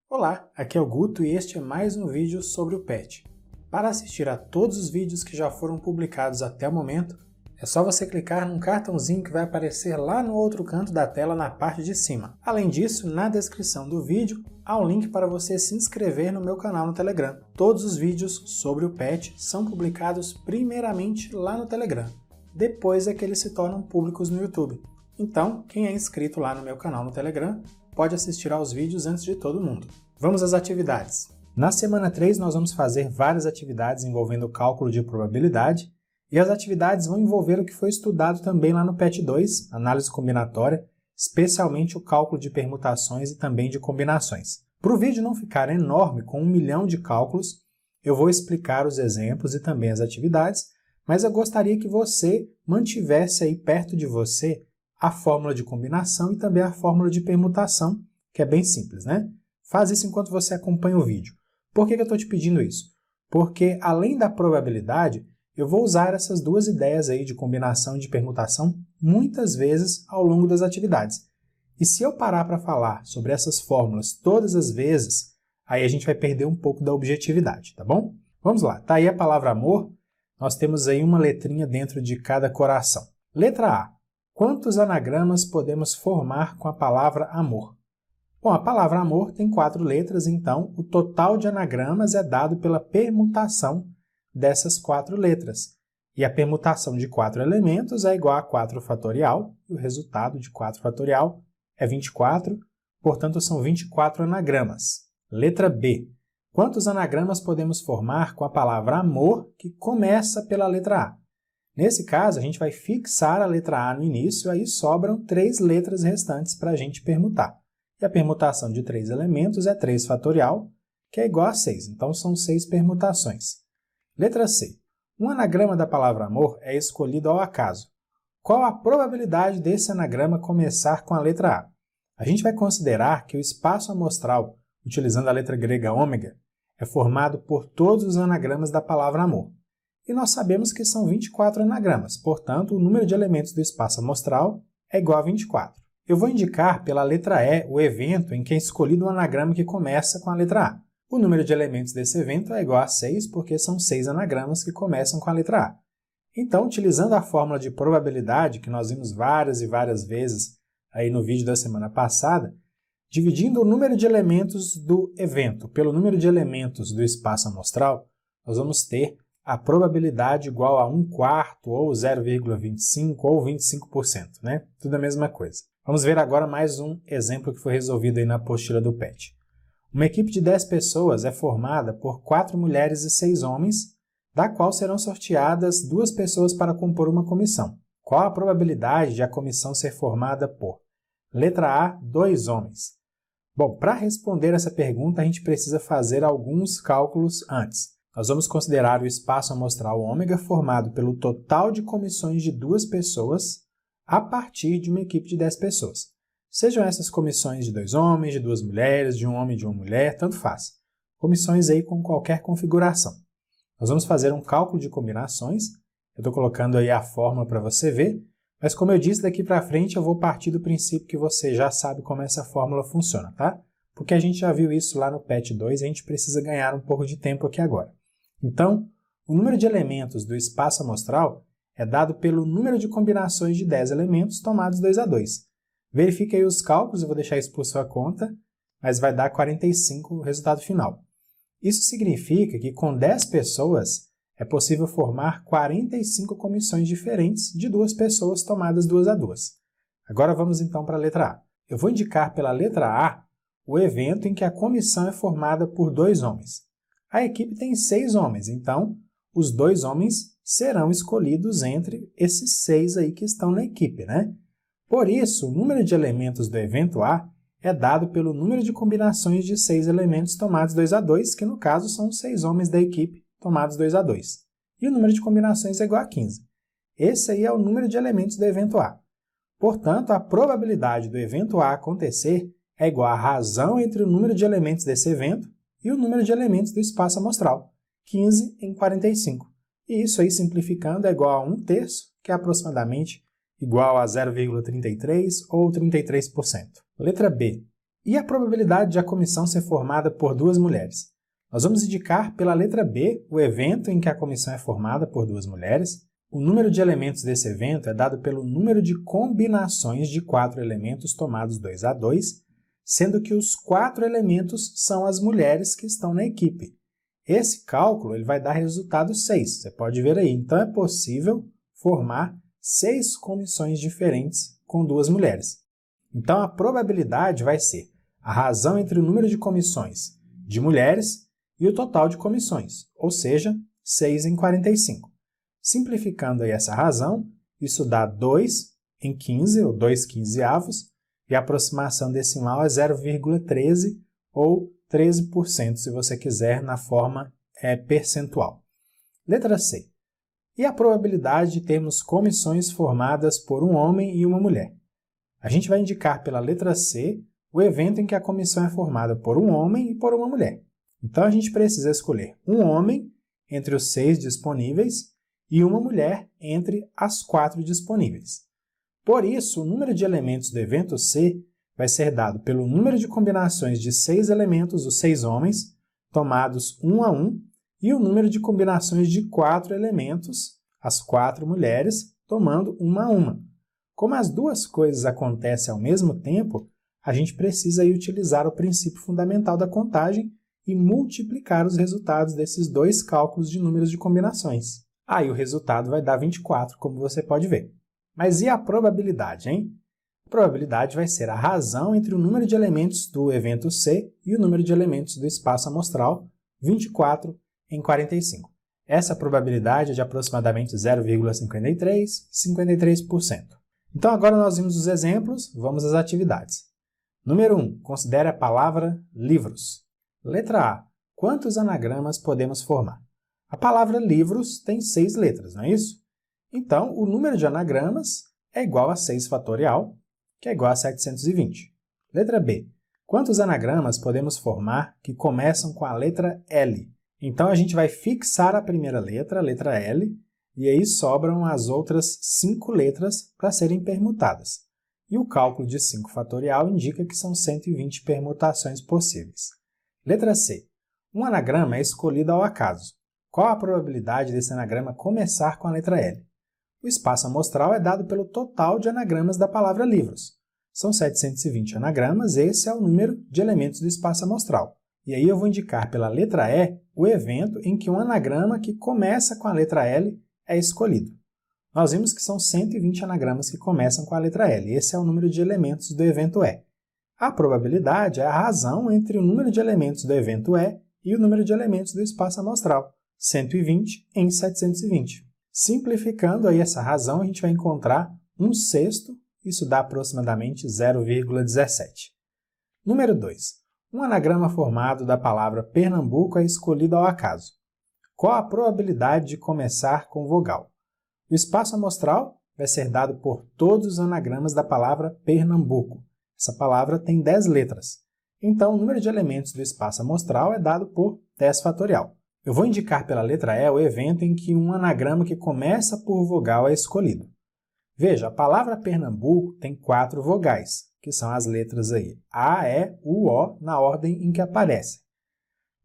Olá, aqui é o Guto e este é mais um vídeo sobre o PET. Para assistir a todos os vídeos que já foram publicados até o momento, é só você clicar num cartãozinho que vai aparecer lá no outro canto da tela na parte de cima. Além disso, na descrição do vídeo há um link para você se inscrever no meu canal no Telegram. Todos os vídeos sobre o PET são publicados primeiramente lá no Telegram, depois é que eles se tornam públicos no YouTube. Então, quem é inscrito lá no meu canal no Telegram pode assistir aos vídeos antes de todo mundo. Vamos às atividades. Na semana 3 nós vamos fazer várias atividades envolvendo o cálculo de probabilidade, e as atividades vão envolver o que foi estudado também lá no PET 2, análise combinatória, especialmente o cálculo de permutações e também de combinações. Para o vídeo não ficar enorme, com 1 milhão de cálculos, eu vou explicar os exemplos e também as atividades, mas eu gostaria que você mantivesse aí perto de você a fórmula de combinação e também a fórmula de permutação, que é bem simples, né? Faz isso enquanto você acompanha o vídeo. Por que eu estou te pedindo isso? Porque, além da probabilidade, eu vou usar essas duas ideias aí de combinação e de permutação muitas vezes ao longo das atividades. E se eu parar para falar sobre essas fórmulas todas as vezes, aí a gente vai perder um pouco da objetividade, tá bom? Vamos lá, tá aí a palavra amor, nós temos aí uma letrinha dentro de cada coração. Letra A. Quantos anagramas podemos formar com a palavra amor? Bom, a palavra amor tem 4 letras, então o total de anagramas é dado pela permutação dessas 4 letras. E a permutação de 4 elementos é igual a 4 fatorial, e o resultado de 4 fatorial é 24, portanto são 24 anagramas. Letra B. Quantos anagramas podemos formar com a palavra amor, que começa pela letra A? Nesse caso, a gente vai fixar a letra A no início, aí sobram 3 letras restantes para a gente permutar. E a permutação de 3 elementos é 3 fatorial, que é igual a 6. Então, são 6 permutações. Letra C. Um anagrama da palavra amor é escolhido ao acaso. Qual a probabilidade desse anagrama começar com a letra A? A gente vai considerar que o espaço amostral, utilizando a letra grega ômega, é formado por todos os anagramas da palavra amor. E nós sabemos que são 24 anagramas, portanto, o número de elementos do espaço amostral é igual a 24. Eu vou indicar pela letra E o evento em que é escolhido um anagrama que começa com a letra A. O número de elementos desse evento é igual a 6, porque são 6 anagramas que começam com a letra A. Então, utilizando a fórmula de probabilidade, que nós vimos várias e várias vezes aí no vídeo da semana passada, dividindo o número de elementos do evento pelo número de elementos do espaço amostral, nós vamos ter a probabilidade igual a 1/4, ou 0,25, ou 25%, né? Tudo a mesma coisa. Vamos ver agora mais um exemplo que foi resolvido aí na apostila do PET. Uma equipe de 10 pessoas é formada por 4 mulheres e 6 homens, da qual serão sorteadas 2 pessoas para compor uma comissão. Qual a probabilidade de a comissão ser formada por? Letra A, 2 homens. Bom, para responder essa pergunta, a gente precisa fazer alguns cálculos antes. Nós vamos considerar o espaço amostral ômega formado pelo total de comissões de 2 pessoas a partir de uma equipe de 10 pessoas. Sejam essas comissões de 2 homens, de 2 mulheres, de um homem e de uma mulher, tanto faz. Comissões aí com qualquer configuração. Nós vamos fazer um cálculo de combinações. Eu estou colocando aí a fórmula para você ver, mas como eu disse, daqui para frente eu vou partir do princípio que você já sabe como essa fórmula funciona, tá? Porque a gente já viu isso lá no PET 2 e a gente precisa ganhar um pouco de tempo aqui agora. Então, o número de elementos do espaço amostral é dado pelo número de combinações de 10 elementos tomados 2 a 2. Verifique aí os cálculos, eu vou deixar isso por sua conta, mas vai dar 45 o resultado final. Isso significa que com 10 pessoas é possível formar 45 comissões diferentes de 2 pessoas tomadas 2 a 2. Agora vamos então para a letra A. Eu vou indicar pela letra A o evento em que a comissão é formada por 2 homens. A equipe tem 6 homens, então os 2 homens serão escolhidos entre esses 6 aí que estão na equipe, né? Por isso, o número de elementos do evento A é dado pelo número de combinações de 6 elementos tomados 2 a 2, que no caso são 6 homens da equipe tomados 2 a 2. E o número de combinações é igual a 15. Esse aí é o número de elementos do evento A. Portanto, a probabilidade do evento A acontecer é igual à razão entre o número de elementos desse evento e o número de elementos do espaço amostral, 15 em 45. E isso aí, simplificando, é igual a 1/3, que é aproximadamente igual a 0,33 ou 33%. Letra B. E a probabilidade de a comissão ser formada por duas mulheres? Nós vamos indicar pela letra B o evento em que a comissão é formada por duas mulheres. O número de elementos desse evento é dado pelo número de combinações de 4 elementos tomados 2 a 2, sendo que os 4 elementos são as mulheres que estão na equipe. Esse cálculo ele vai dar resultado 6, você pode ver aí. Então é possível formar 6 comissões diferentes com duas mulheres. Então a probabilidade vai ser a razão entre o número de comissões de mulheres e o total de comissões, ou seja, 6 em 45. Simplificando aí essa razão, isso dá 2 em 15, ou 2/15, e a aproximação decimal é 0,13 ou 13%, se você quiser, na forma percentual. Letra C. E a probabilidade de termos comissões formadas por um homem e uma mulher? A gente vai indicar pela letra C o evento em que a comissão é formada por um homem e por uma mulher. Então a gente precisa escolher um homem entre os 6 disponíveis e uma mulher entre as 4 disponíveis. Por isso, o número de elementos do evento C vai ser dado pelo número de combinações de 6 elementos, os 6 homens, tomados 1 a 1, e o número de combinações de 4 elementos, as 4 mulheres, tomando 1 a 1. Como as duas coisas acontecem ao mesmo tempo, a gente precisa aí utilizar o princípio fundamental da contagem e multiplicar os resultados desses dois cálculos de números de combinações. Aí o resultado vai dar 24, como você pode ver. Mas e a probabilidade, hein? A probabilidade vai ser a razão entre o número de elementos do evento C e o número de elementos do espaço amostral, 24 em 45. Essa probabilidade é de aproximadamente 0,53, 53%. Então agora nós vimos os exemplos, vamos às atividades. Número 1. Considere a palavra livros. Letra A. Quantos anagramas podemos formar? A palavra livros tem 6 letras, não é isso? Então, o número de anagramas é igual a 6 fatorial, que é igual a 720. Letra B. Quantos anagramas podemos formar que começam com a letra L? Então, a gente vai fixar a primeira letra, a letra L, e aí sobram as outras 5 letras para serem permutadas. E o cálculo de 5 fatorial indica que são 120 permutações possíveis. Letra C. Um anagrama é escolhido ao acaso. Qual a probabilidade desse anagrama começar com a letra L? O espaço amostral é dado pelo total de anagramas da palavra livros. São 720 anagramas, esse é o número de elementos do espaço amostral. E aí eu vou indicar pela letra E o evento em que um anagrama que começa com a letra L é escolhido. Nós vimos que são 120 anagramas que começam com a letra L. Esse é o número de elementos do evento E. A probabilidade é a razão entre o número de elementos do evento E e o número de elementos do espaço amostral, 120 em 720. Simplificando aí essa razão, a gente vai encontrar 1/6, isso dá aproximadamente 0,17. Número 2. Um anagrama formado da palavra Pernambuco é escolhido ao acaso. Qual a probabilidade de começar com vogal? O espaço amostral vai ser dado por todos os anagramas da palavra Pernambuco. Essa palavra tem 10 letras. Então, o número de elementos do espaço amostral é dado por 10 fatorial. Eu vou indicar pela letra E o evento em que um anagrama que começa por vogal é escolhido. Veja, a palavra Pernambuco tem 4 vogais, que são as letras aí A, E, U, O, na ordem em que aparecem.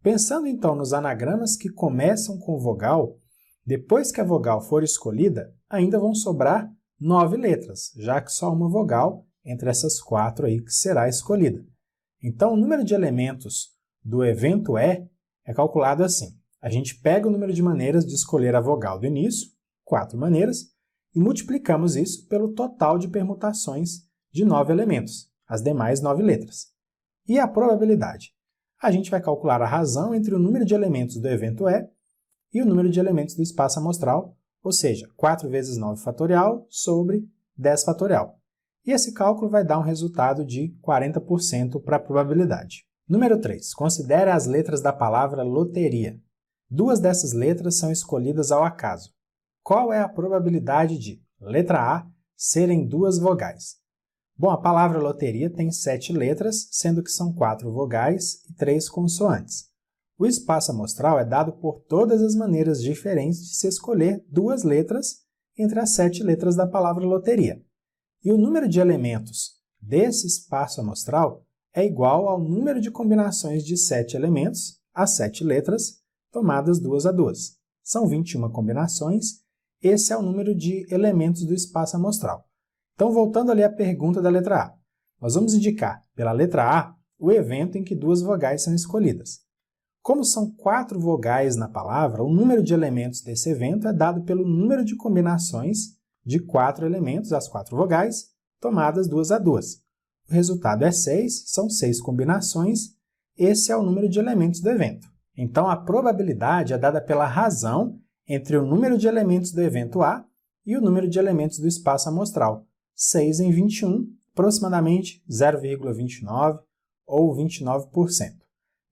Pensando então nos anagramas que começam com vogal, depois que a vogal for escolhida, ainda vão sobrar 9 letras, já que só uma vogal entre essas 4 aí que será escolhida. Então, o número de elementos do evento E é calculado assim. A gente pega o número de maneiras de escolher a vogal do início, 4 maneiras, e multiplicamos isso pelo total de permutações de 9 elementos, as demais 9 letras. E a probabilidade? A gente vai calcular a razão entre o número de elementos do evento E e o número de elementos do espaço amostral, ou seja, 4 vezes 9 fatorial sobre 10 fatorial. E esse cálculo vai dar um resultado de 40% para a probabilidade. Número 3. Considere as letras da palavra loteria. 2 dessas letras são escolhidas ao acaso. Qual é a probabilidade de, letra A, serem 2 vogais? Bom, a palavra loteria tem 7 letras, sendo que são 4 vogais e 3 consoantes. O espaço amostral é dado por todas as maneiras diferentes de se escolher 2 letras entre as 7 letras da palavra loteria. E o número de elementos desse espaço amostral é igual ao número de combinações de 7 elementos, as 7 letras, tomadas duas a duas. São 21 combinações, esse é o número de elementos do espaço amostral. Então, voltando ali à pergunta da letra A, nós vamos indicar pela letra A o evento em que duas vogais são escolhidas. Como são 4 vogais na palavra, o número de elementos desse evento é dado pelo número de combinações de 4 elementos, as 4 vogais, tomadas duas a duas. O resultado é 6, são 6 combinações, esse é o número de elementos do evento. Então, a probabilidade é dada pela razão entre o número de elementos do evento A e o número de elementos do espaço amostral. 6 em 21, aproximadamente 0,29 ou 29%.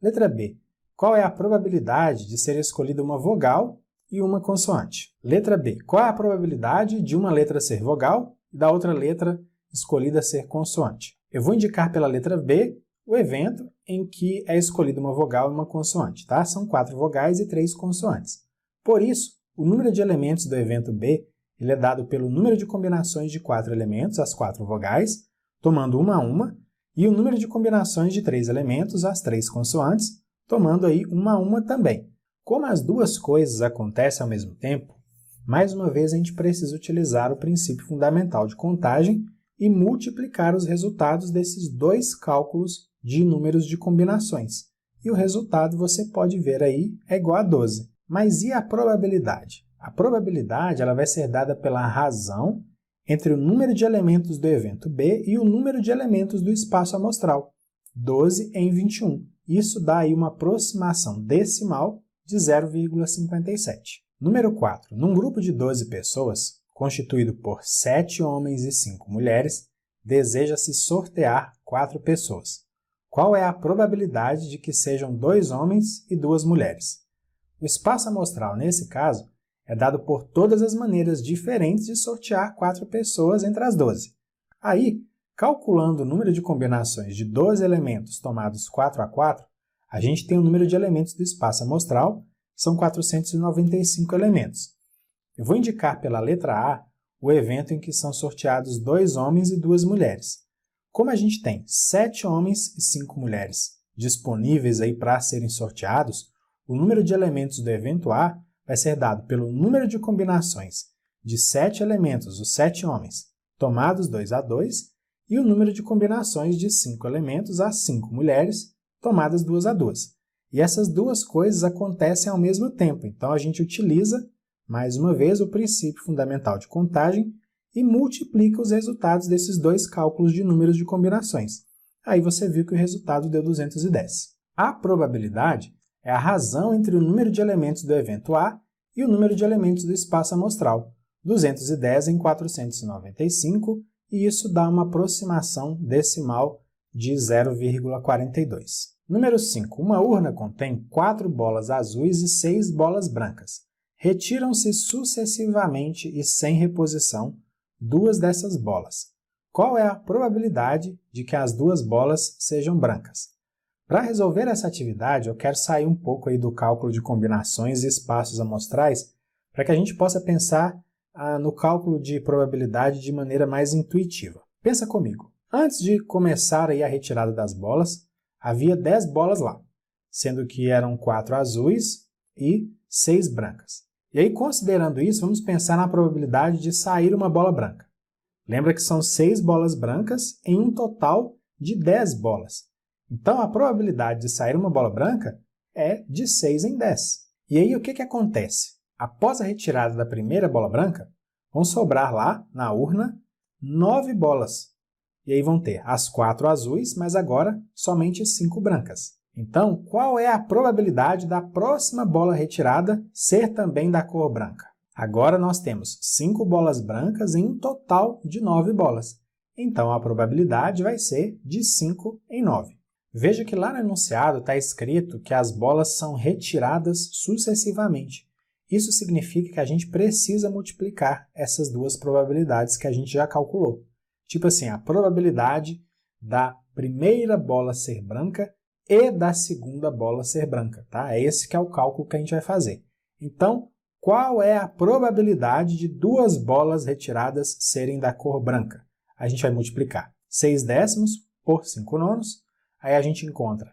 Letra B. Qual é a probabilidade de ser escolhida uma vogal e uma consoante? Letra B. Qual é a probabilidade de uma letra ser vogal e da outra letra escolhida ser consoante? Eu vou indicar pela letra B o evento em que é escolhida uma vogal e uma consoante, tá? São 4 vogais e 3 consoantes. Por isso, o número de elementos do evento B ele é dado pelo número de combinações de 4 elementos, as 4 vogais, tomando uma a uma, e o número de combinações de 3 elementos, as 3 consoantes, tomando aí uma a uma também. Como as duas coisas acontecem ao mesmo tempo, mais uma vez a gente precisa utilizar o princípio fundamental de contagem e multiplicar os resultados desses dois cálculos de números de combinações. E o resultado você pode ver aí é igual a 12. Mas e a probabilidade? A probabilidade ela vai ser dada pela razão entre o número de elementos do evento B e o número de elementos do espaço amostral, 12 em 21. Isso dá aí uma aproximação decimal de 0,57. Número 4. Num grupo de 12 pessoas, constituído por 7 homens e 5 mulheres, deseja-se sortear 4 pessoas. Qual é a probabilidade de que sejam 2 homens e 2 mulheres? O espaço amostral, nesse caso, é dado por todas as maneiras diferentes de sortear 4 pessoas entre as 12. Aí, calculando o número de combinações de 12 elementos tomados 4 a 4, a gente tem o número de elementos do espaço amostral, são 495 elementos. Eu vou indicar pela letra A o evento em que são sorteados 2 homens e 2 mulheres. Como a gente tem 7 homens e 5 mulheres disponíveis aí para serem sorteados, o número de elementos do evento A vai ser dado pelo número de combinações de 7 elementos, os 7 homens, tomados 2 a 2, e o número de combinações de 5 elementos, as 5 mulheres, tomadas 2 a 2. E essas duas coisas acontecem ao mesmo tempo, então a gente utiliza, mais uma vez, o princípio fundamental de contagem e multiplica os resultados desses dois cálculos de números de combinações. Aí você viu que o resultado deu 210. A probabilidade é a razão entre o número de elementos do evento A e o número de elementos do espaço amostral, 210 em 495, e isso dá uma aproximação decimal de 0,42. Número 5. Uma urna contém 4 bolas azuis e 6 bolas brancas. Retiram-se sucessivamente e sem reposição 2 dessas bolas. Qual é a probabilidade de que as 2 bolas sejam brancas? Para resolver essa atividade, eu quero sair um pouco aí do cálculo de combinações e espaços amostrais para que a gente possa pensar no cálculo de probabilidade de maneira mais intuitiva. Pensa comigo. Antes de começar aí a retirada das bolas, havia 10 bolas lá, sendo que eram 4 azuis e 6 brancas. E aí, considerando isso, vamos pensar na probabilidade de sair uma bola branca. Lembra que são 6 bolas brancas em um total de 10 bolas. Então, a probabilidade de sair uma bola branca é de 6 em 10. E aí, o que acontece? Após a retirada da primeira bola branca, vão sobrar lá, na urna, 9 bolas. E aí vão ter as 4 azuis, mas agora somente 5 brancas. Então, qual é a probabilidade da próxima bola retirada ser também da cor branca? Agora nós temos 5 bolas brancas em um total de 9 bolas. Então, a probabilidade vai ser de 5 em 9. Veja que lá no enunciado está escrito que as bolas são retiradas sucessivamente. Isso significa que a gente precisa multiplicar essas duas probabilidades que a gente já calculou. Tipo assim, a probabilidade da primeira bola ser branca e da segunda bola ser branca, tá? É esse que é o cálculo que a gente vai fazer. Então, qual é a probabilidade de 2 bolas retiradas serem da cor branca? A gente vai multiplicar 6 décimos por 5 nonos. aí a gente encontra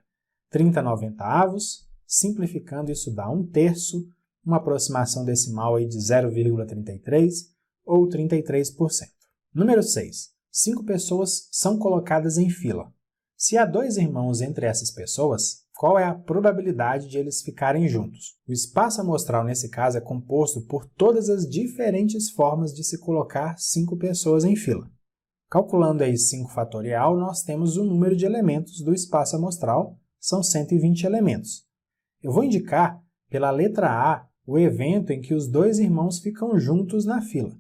30/90, simplificando isso dá 1/3, uma aproximação decimal aí de 0,33 ou 33%. Número 6. 5 pessoas são colocadas em fila. Se há 2 irmãos entre essas pessoas, qual é a probabilidade de eles ficarem juntos? O espaço amostral nesse caso é composto por todas as diferentes formas de se colocar 5 pessoas em fila. Calculando aí 5 fatorial, nós temos o número de elementos do espaço amostral, são 120 elementos. Eu vou indicar pela letra A o evento em que os 2 irmãos ficam juntos na fila.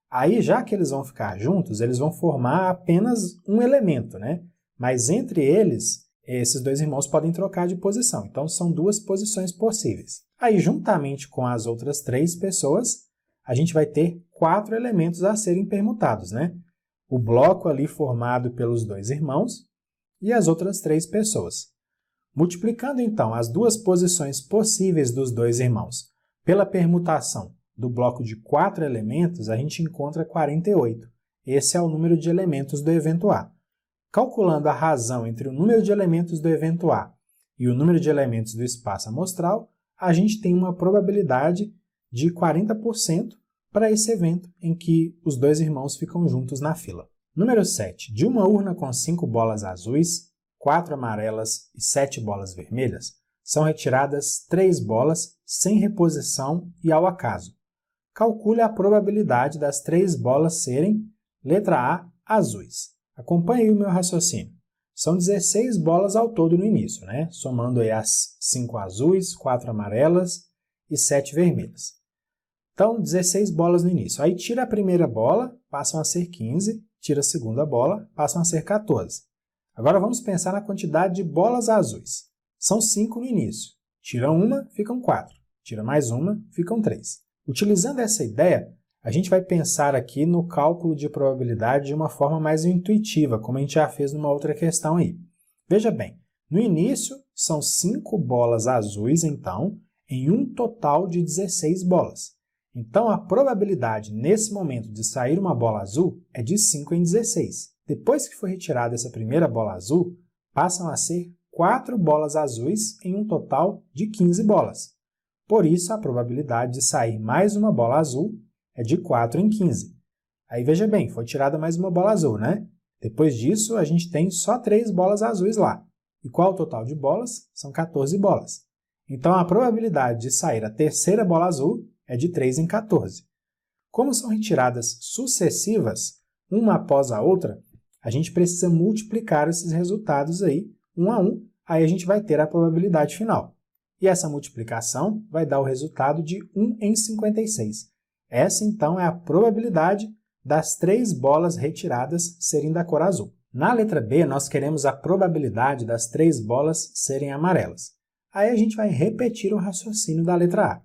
Aí, já que eles vão ficar juntos, eles vão formar apenas um elemento, né? Mas entre eles, esses 2 irmãos podem trocar de posição. Então, são 2 posições possíveis. Aí, juntamente com as outras 3 pessoas, a gente vai ter 4 elementos a serem permutados, né? O bloco ali formado pelos 2 irmãos e as outras 3 pessoas. Multiplicando, então, as 2 posições possíveis dos 2 irmãos pela permutação do bloco de 4 elementos, a gente encontra 48. Esse é o número de elementos do evento A. Calculando a razão entre o número de elementos do evento A e o número de elementos do espaço amostral, a gente tem uma probabilidade de 40% para esse evento em que os 2 irmãos ficam juntos na fila. Número 7. De uma urna com 5 bolas azuis, 4 amarelas e 7 bolas vermelhas, são retiradas 3 bolas sem reposição e ao acaso. Calcule a probabilidade das 3 bolas serem, letra A, azuis. Acompanhe aí o meu raciocínio. São 16 bolas ao todo no início, né? Somando aí as 5 azuis, 4 amarelas e 7 vermelhas. Então, 16 bolas no início. Aí tira a primeira bola, passam a ser 15, tira a segunda bola, passam a ser 14. Agora vamos pensar na quantidade de bolas azuis. São 5 no início. Tira uma, ficam 4. Tira mais uma, ficam 3. Utilizando essa ideia, a gente vai pensar aqui no cálculo de probabilidade de uma forma mais intuitiva, como a gente já fez numa outra questão aí. Veja bem, no início são 5 bolas azuis, então, em um total de 16 bolas. Então, a probabilidade nesse momento de sair uma bola azul é de 5 em 16. Depois que foi retirada essa primeira bola azul, passam a ser 4 bolas azuis em um total de 15 bolas. Por isso, a probabilidade de sair mais uma bola azul é de 4 em 15. Aí veja bem, foi tirada mais uma bola azul, né? Depois disso, a gente tem só 3 bolas azuis lá. E qual o total de bolas? São 14 bolas. Então, a probabilidade de sair a terceira bola azul é de 3 em 14. Como são retiradas sucessivas, uma após a outra, a gente precisa multiplicar esses resultados aí, um a um, aí a gente vai ter a probabilidade final. E essa multiplicação vai dar o resultado de 1 em 56. Essa, então, é a probabilidade das 3 bolas retiradas serem da cor azul. Na letra B, nós queremos a probabilidade das 3 bolas serem amarelas. Aí a gente vai repetir o raciocínio da letra A.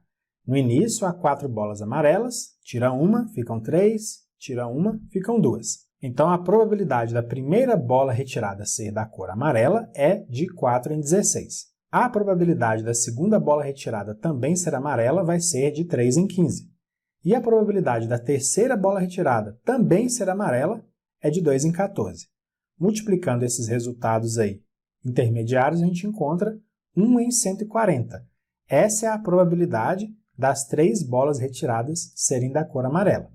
No início, há 4 bolas amarelas, tira uma, ficam 3, tira uma, ficam 2. Então, a probabilidade da primeira bola retirada ser da cor amarela é de 4 em 16. A probabilidade da segunda bola retirada também ser amarela vai ser de 3 em 15. E a probabilidade da terceira bola retirada também ser amarela é de 2 em 14. Multiplicando esses resultados aí intermediários, a gente encontra 1 em 140. Essa é a probabilidade das 3 bolas retiradas serem da cor amarela.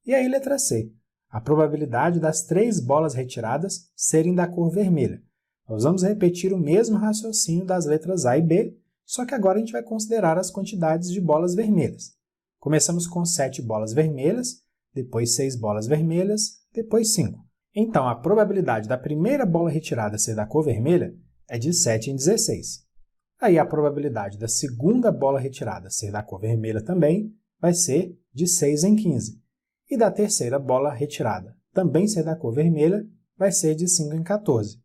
E aí, letra C. A probabilidade das 3 bolas retiradas serem da cor vermelha. Nós vamos repetir o mesmo raciocínio das letras A e B, só que agora a gente vai considerar as quantidades de bolas vermelhas. Começamos com 7 bolas vermelhas, depois 6 bolas vermelhas, depois 5. Então, a probabilidade da primeira bola retirada ser da cor vermelha é de 7 em 16. Aí a probabilidade da segunda bola retirada ser da cor vermelha também vai ser de 6 em 15. E da terceira bola retirada também ser da cor vermelha vai ser de 5 em 14.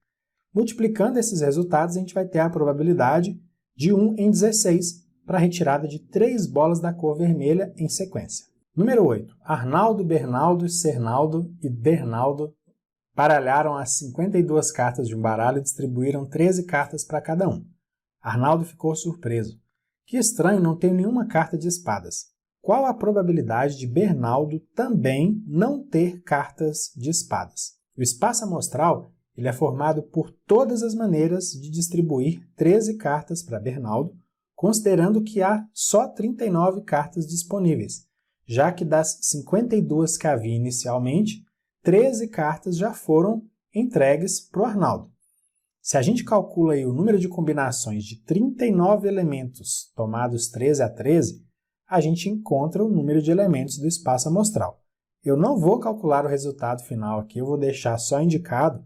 Multiplicando esses resultados, a gente vai ter a probabilidade de 1 em 16 para a retirada de 3 bolas da cor vermelha em sequência. Número 8. Arnaldo, Bernaldo, Cernaldo e Bernaldo baralharam as 52 cartas de um baralho e distribuíram 13 cartas para cada um. Arnaldo ficou surpreso. Que estranho, não tenho nenhuma carta de espadas. Qual a probabilidade de Bernaldo também não ter cartas de espadas? O espaço amostral ele é formado por todas as maneiras de distribuir 13 cartas para Bernaldo, considerando que há só 39 cartas disponíveis, já que das 52 que havia inicialmente, 13 cartas já foram entregues para o Arnaldo. Se a gente calcula aí o número de combinações de 39 elementos tomados 13 a 13, a gente encontra o número de elementos do espaço amostral. Eu não vou calcular o resultado final aqui, eu vou deixar só indicado,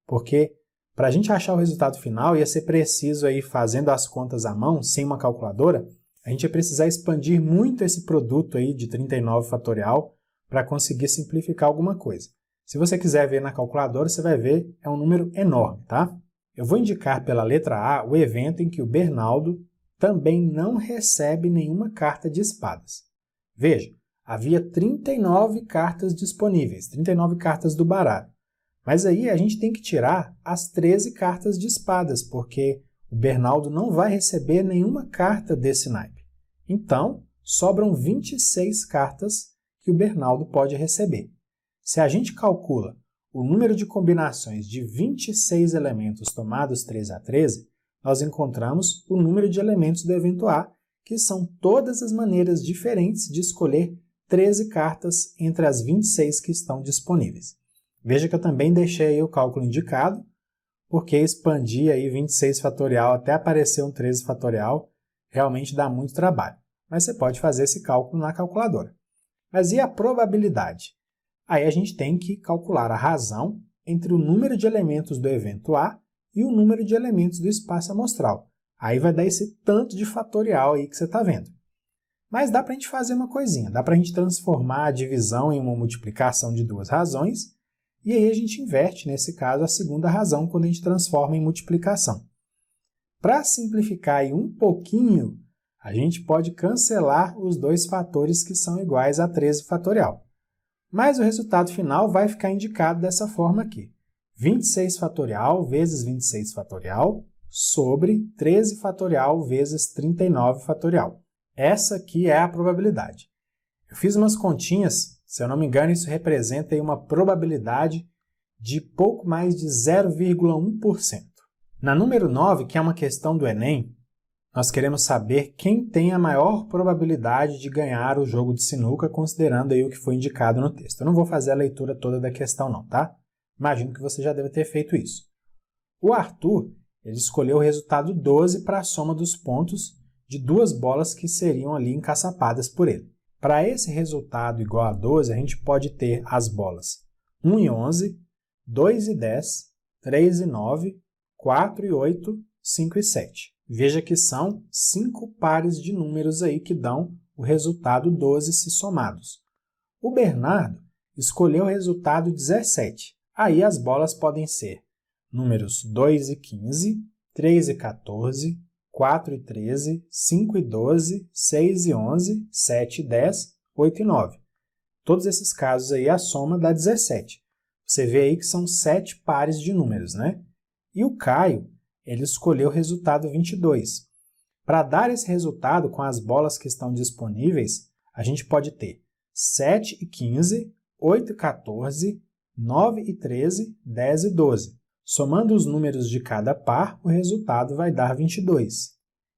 porque para a gente achar o resultado final ia ser preciso aí, fazendo as contas à mão, sem uma calculadora, a gente ia precisar expandir muito esse produto aí de 39 fatorial para conseguir simplificar alguma coisa. Se você quiser ver na calculadora, você vai ver, é um número enorme, tá? Eu vou indicar pela letra A o evento em que o Bernaldo também não recebe nenhuma carta de espadas. Veja, havia 39 cartas disponíveis, 39 cartas do baralho. Mas aí a gente tem que tirar as 13 cartas de espadas, porque o Bernaldo não vai receber nenhuma carta desse naipe. Então, sobram 26 cartas que o Bernaldo pode receber. Se a gente calcula o número de combinações de 26 elementos tomados 13 a 13, nós encontramos o número de elementos do evento A, que são todas as maneiras diferentes de escolher 13 cartas entre as 26 que estão disponíveis. Veja que eu também deixei aí o cálculo indicado, porque expandir aí 26 fatorial até aparecer um 13 fatorial realmente dá muito trabalho. Mas você pode fazer esse cálculo na calculadora. Mas e a probabilidade? Aí a gente tem que calcular a razão entre o número de elementos do evento A e o número de elementos do espaço amostral. Aí vai dar esse tanto de fatorial aí que você está vendo. Mas dá para a gente fazer uma coisinha, dá para a gente transformar a divisão em uma multiplicação de duas razões, e aí a gente inverte, nesse caso, a segunda razão quando a gente transforma em multiplicação. Para simplificar aí um pouquinho, a gente pode cancelar os dois fatores que são iguais a 13 fatorial. Mas o resultado final vai ficar indicado dessa forma aqui. 26 fatorial vezes 26 fatorial sobre 13 fatorial vezes 39 fatorial. Essa aqui é a probabilidade. Eu fiz umas continhas, se eu não me engano, isso representa aí uma probabilidade de pouco mais de 0,1%. Na número 9, que é uma questão do Enem, nós queremos saber quem tem a maior probabilidade de ganhar o jogo de sinuca, considerando aí o que foi indicado no texto. Eu não vou fazer a leitura toda da questão não, tá? Imagino que você já deve ter feito isso. O Arthur, ele escolheu o resultado 12 para a soma dos pontos de duas bolas que seriam ali encaçapadas por ele. Para esse resultado igual a 12, a gente pode ter as bolas 1 e 11, 2 e 10, 3 e 9, 4 e 8, 5 e 7. Veja que são 5 pares de números aí que dão o resultado 12 se somados. O Bernardo escolheu o resultado 17. Aí as bolas podem ser números 2 e 15, 3 e 14, 4 e 13, 5 e 12, 6 e 11, 7 e 10, 8 e 9. Todos esses casos aí a soma dá 17. Você vê aí que são 7 pares de números, né? E o Caio, ele escolheu o resultado 22. Para dar esse resultado com as bolas que estão disponíveis, a gente pode ter 7 e 15, 8 e 14, 9 e 13, 10 e 12. Somando os números de cada par, o resultado vai dar 22.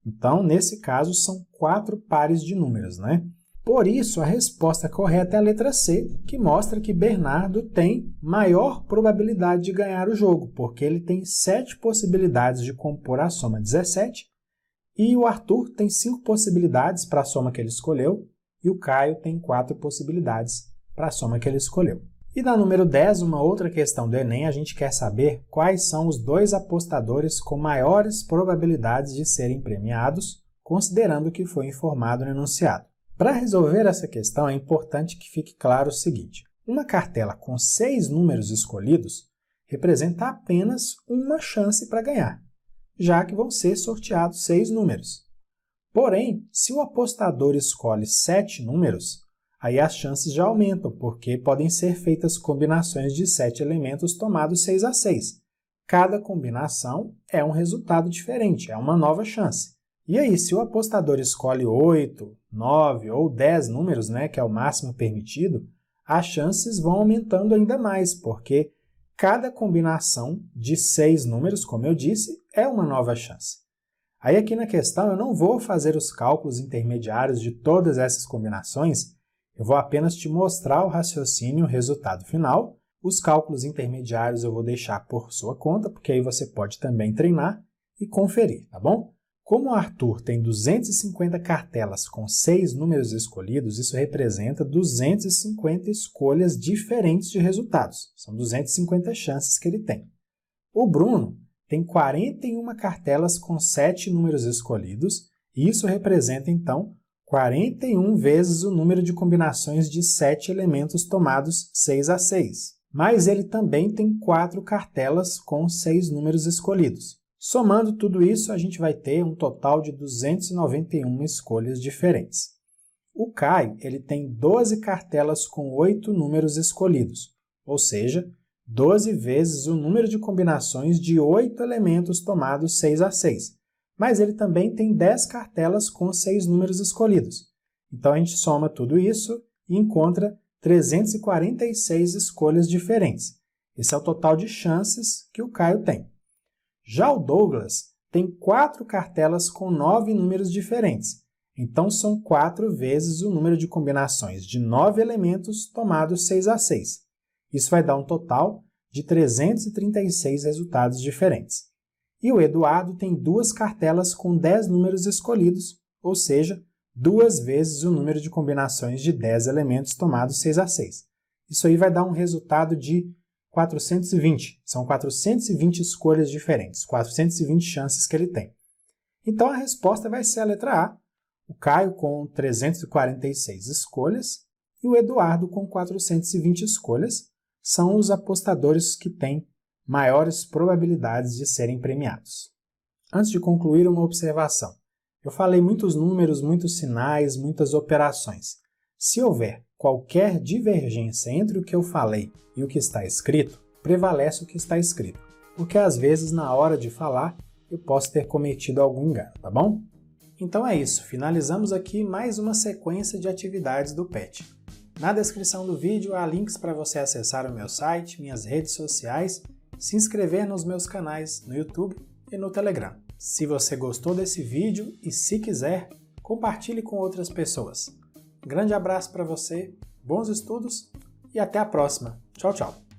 Então, nesse caso, são 4 pares de números, né? Por isso, a resposta correta é a letra C, que mostra que Bernardo tem maior probabilidade de ganhar o jogo, porque ele tem 7 possibilidades de compor a soma 17, e o Arthur tem 5 possibilidades para a soma que ele escolheu, e o Caio tem 4 possibilidades para a soma que ele escolheu. E na número 10, uma outra questão do Enem, a gente quer saber quais são os 2 apostadores com maiores probabilidades de serem premiados, considerando o que foi informado no enunciado. Para resolver essa questão, é importante que fique claro o seguinte: uma cartela com 6 números escolhidos representa apenas uma chance para ganhar, já que vão ser sorteados 6 números. Porém, se o apostador escolhe 7 números, aí as chances já aumentam, porque podem ser feitas combinações de 7 elementos tomados 6 a 6. Cada combinação é um resultado diferente, é uma nova chance. E aí, se o apostador escolhe 8, 9 ou 10 números, né, que é o máximo permitido, as chances vão aumentando ainda mais, porque cada combinação de 6 números, como eu disse, é uma nova chance. Aí aqui na questão eu não vou fazer os cálculos intermediários de todas essas combinações, eu vou apenas te mostrar o raciocínio, o resultado final. Os cálculos intermediários eu vou deixar por sua conta, porque aí você pode também treinar e conferir, tá bom? Como o Arthur tem 250 cartelas com 6 números escolhidos, isso representa 250 escolhas diferentes de resultados. São 250 chances que ele tem. O Bruno tem 41 cartelas com 7 números escolhidos, e isso representa, então, 41 vezes o número de combinações de 7 elementos tomados 6 a 6. Mas ele também tem 4 cartelas com 6 números escolhidos. Somando tudo isso, a gente vai ter um total de 291 escolhas diferentes. O Caio ele tem 12 cartelas com 8 números escolhidos, ou seja, 12 vezes o número de combinações de 8 elementos tomados 6 a 6. Mas ele também tem 10 cartelas com 6 números escolhidos. Então a gente soma tudo isso e encontra 346 escolhas diferentes. Esse é o total de chances que o Caio tem. Já o Douglas tem 4 cartelas com 9 números diferentes. Então são 4 vezes o número de combinações de 9 elementos tomados 6 a 6. Isso vai dar um total de 336 resultados diferentes. E o Eduardo tem 2 cartelas com 10 números escolhidos, ou seja, 2 vezes o número de combinações de 10 elementos tomados 6 a 6. Isso aí vai dar um resultado de 420. São 420 escolhas diferentes, 420 chances que ele tem. Então a resposta vai ser a letra A, o Caio com 346 escolhas e o Eduardo com 420 escolhas são os apostadores que têm maiores probabilidades de serem premiados. Antes de concluir, uma observação. Eu falei muitos números, muitos sinais, muitas operações. Se houver qualquer divergência entre o que eu falei e o que está escrito, prevalece o que está escrito, porque às vezes na hora de falar eu posso ter cometido algum engano, tá bom? Então é isso, finalizamos aqui mais uma sequência de atividades do PET. Na descrição do vídeo há links para você acessar o meu site, minhas redes sociais, se inscrever nos meus canais no YouTube e no Telegram. Se você gostou desse vídeo e se quiser, compartilhe com outras pessoas. Um grande abraço para você, bons estudos e até a próxima. Tchau, tchau!